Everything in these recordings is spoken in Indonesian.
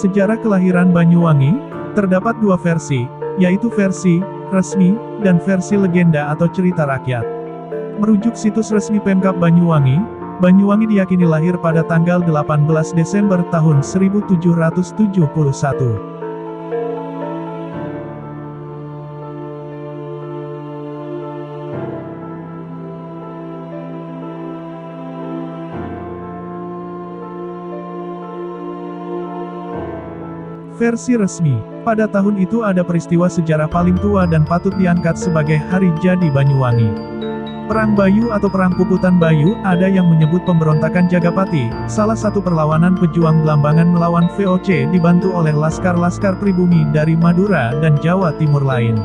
Sejarah kelahiran Banyuwangi, terdapat dua versi, yaitu versi resmi dan versi legenda atau cerita rakyat. Merujuk situs resmi Pemkab Banyuwangi, Banyuwangi diyakini lahir pada tanggal 18 Desember tahun 1771. Versi resmi, pada tahun itu ada peristiwa sejarah paling tua dan patut diangkat sebagai hari jadi Banyuwangi. Perang Bayu atau Perang Puputan Bayu, ada yang menyebut pemberontakan Jagapati, salah satu perlawanan pejuang Blambangan melawan VOC dibantu oleh laskar-laskar pribumi dari Madura dan Jawa Timur lain.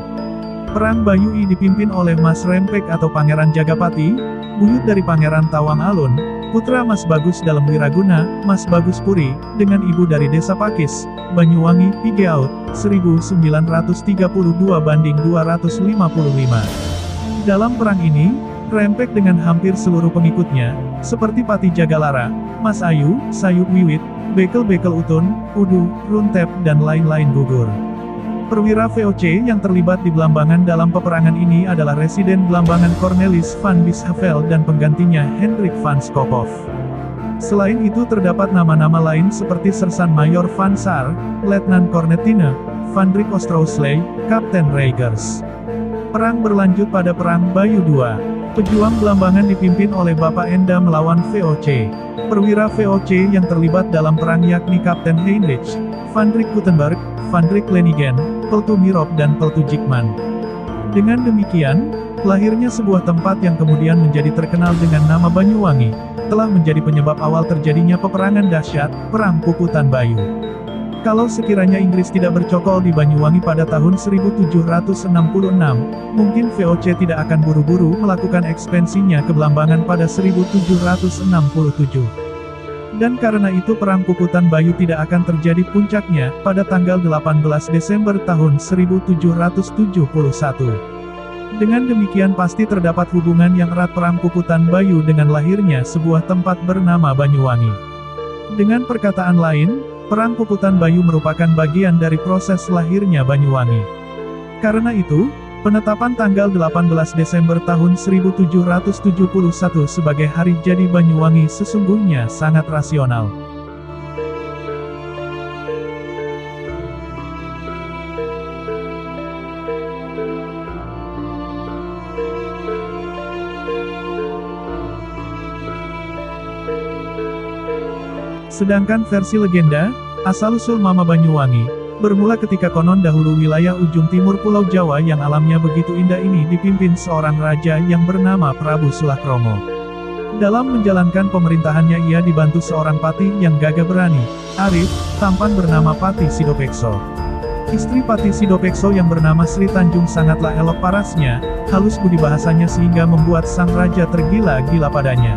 Perang Bayu I dipimpin oleh Mas Rempek atau Pangeran Jagapati, buyut dari Pangeran Tawang Alun, putra Mas Bagus dalam Wiraguna, Mas Bagus Puri, dengan ibu dari Desa Pakis, Banyuwangi, Pigeaut, 1932 banding 255. Dalam perang ini, Rempek dengan hampir seluruh pengikutnya, seperti Pati Jagalara, Mas Ayu, Sayuk Wiwit, Bekel-Bekel Utun, Udu, Runtep dan lain-lain gugur. Perwira VOC yang terlibat di Blambangan dalam peperangan ini adalah Residen Blambangan Cornelis van Biesheuvel dan penggantinya Hendrik van Skophoff. Selain itu terdapat nama-nama lain seperti Sersan Mayor van Saar, Letnan Cornetine, Van Drik Ostrausley, Kapten Reigers. Perang berlanjut pada Perang Bayu II. Pejuang Blambangan dipimpin oleh Bapak Enda melawan VOC. Perwira VOC yang terlibat dalam perang yakni Kapten Heinrich, Van Drik Gutenberg, Van Drik Lenigen, Peltu Mirop dan Peltu Jikman. Dengan demikian, lahirnya sebuah tempat yang kemudian menjadi terkenal dengan nama Banyuwangi, telah menjadi penyebab awal terjadinya peperangan dahsyat, Perang Puputan Bayu. Kalau sekiranya Inggris tidak bercokol di Banyuwangi pada tahun 1766, mungkin VOC tidak akan buru-buru melakukan ekspansinya ke Blambangan pada 1767. Dan karena itu Perang Puputan Bayu tidak akan terjadi puncaknya, pada tanggal 18 Desember tahun 1771. Dengan demikian pasti terdapat hubungan yang erat Perang Puputan Bayu dengan lahirnya sebuah tempat bernama Banyuwangi. Dengan perkataan lain, Perang Puputan Bayu merupakan bagian dari proses lahirnya Banyuwangi. Karena itu, penetapan tanggal 18 Desember tahun 1771 sebagai hari jadi Banyuwangi sesungguhnya sangat rasional. Sedangkan versi legenda, asal-usul Mama Banyuwangi, bermula ketika konon dahulu wilayah ujung timur Pulau Jawa yang alamnya begitu indah ini dipimpin seorang raja yang bernama Prabu Sulakromo. Dalam menjalankan pemerintahannya ia dibantu seorang patih yang gagah berani, arif, tampan bernama Patih Sidopekso. Istri Patih Sidopekso yang bernama Sri Tanjung sangatlah elok parasnya, halus budi bahasanya sehingga membuat sang raja tergila-gila padanya.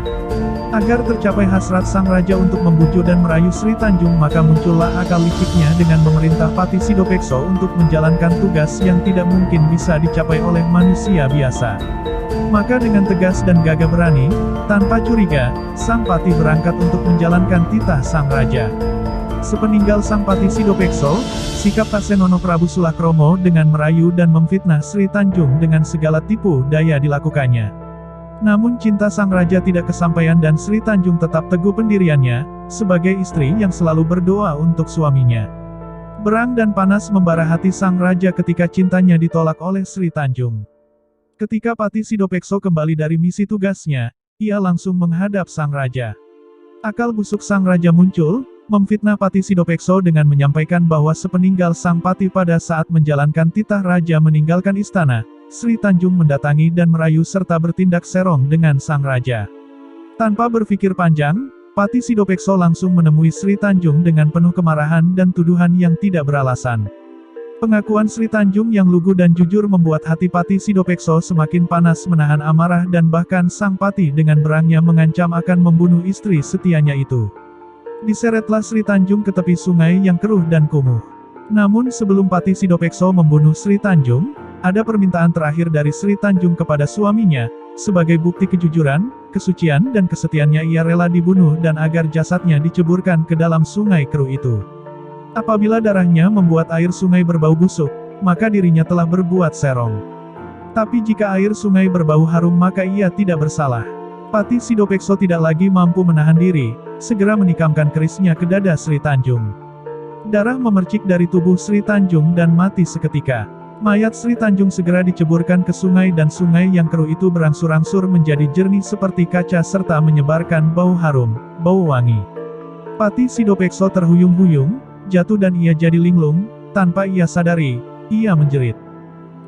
Agar tercapai hasrat sang raja untuk membujuk dan merayu Sri Tanjung maka muncullah akal liciknya dengan memerintah Patih Sidopekso untuk menjalankan tugas yang tidak mungkin bisa dicapai oleh manusia biasa. Maka dengan tegas dan gagah berani, tanpa curiga, sang patih berangkat untuk menjalankan titah sang raja. Sepeninggal sang Patih Sidopekso, sikap tak senonoh Prabu Sulakromo dengan merayu dan memfitnah Sri Tanjung dengan segala tipu daya dilakukannya. Namun cinta sang raja tidak kesampaian dan Sri Tanjung tetap teguh pendiriannya, sebagai istri yang selalu berdoa untuk suaminya. Berang dan panas membara hati sang raja ketika cintanya ditolak oleh Sri Tanjung. Ketika Patih Sidopekso kembali dari misi tugasnya, ia langsung menghadap sang raja. Akal busuk sang raja muncul, memfitnah Patih Sidopekso dengan menyampaikan bahwa sepeninggal sang patih pada saat menjalankan titah raja meninggalkan istana, Sri Tanjung mendatangi dan merayu serta bertindak serong dengan sang raja. Tanpa berpikir panjang, Patih Sidopekso langsung menemui Sri Tanjung dengan penuh kemarahan dan tuduhan yang tidak beralasan. Pengakuan Sri Tanjung yang lugu dan jujur membuat hati Patih Sidopekso semakin panas menahan amarah dan bahkan sang patih dengan berangnya mengancam akan membunuh istri setianya itu. Diseretlah Sri Tanjung ke tepi sungai yang keruh dan kumuh. Namun sebelum Patih Sidopekso membunuh Sri Tanjung, ada permintaan terakhir dari Sri Tanjung kepada suaminya, sebagai bukti kejujuran, kesucian dan kesetiaannya ia rela dibunuh dan agar jasadnya diceburkan ke dalam sungai keruh itu. Apabila darahnya membuat air sungai berbau busuk, maka dirinya telah berbuat serong. Tapi jika air sungai berbau harum maka ia tidak bersalah. Pati Sidopekso tidak lagi mampu menahan diri, segera menikamkan kerisnya ke dada Sri Tanjung. Darah memercik dari tubuh Sri Tanjung dan mati seketika. Mayat Sri Tanjung segera diceburkan ke sungai dan sungai yang keruh itu berangsur-angsur menjadi jernih seperti kaca serta menyebarkan bau harum, bau wangi. Pati Sidopekso terhuyung-huyung, jatuh dan ia jadi linglung, tanpa ia sadari, ia menjerit.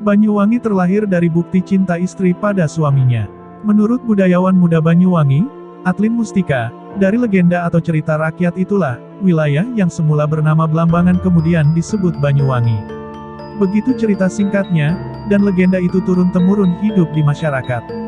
Banyuwangi terlahir dari bukti cinta istri pada suaminya. Menurut budayawan muda Banyuwangi, Atlin Mustika, dari legenda atau cerita rakyat itulah, wilayah yang semula bernama Blambangan kemudian disebut Banyuwangi. Begitu cerita singkatnya, dan legenda itu turun-temurun hidup di masyarakat.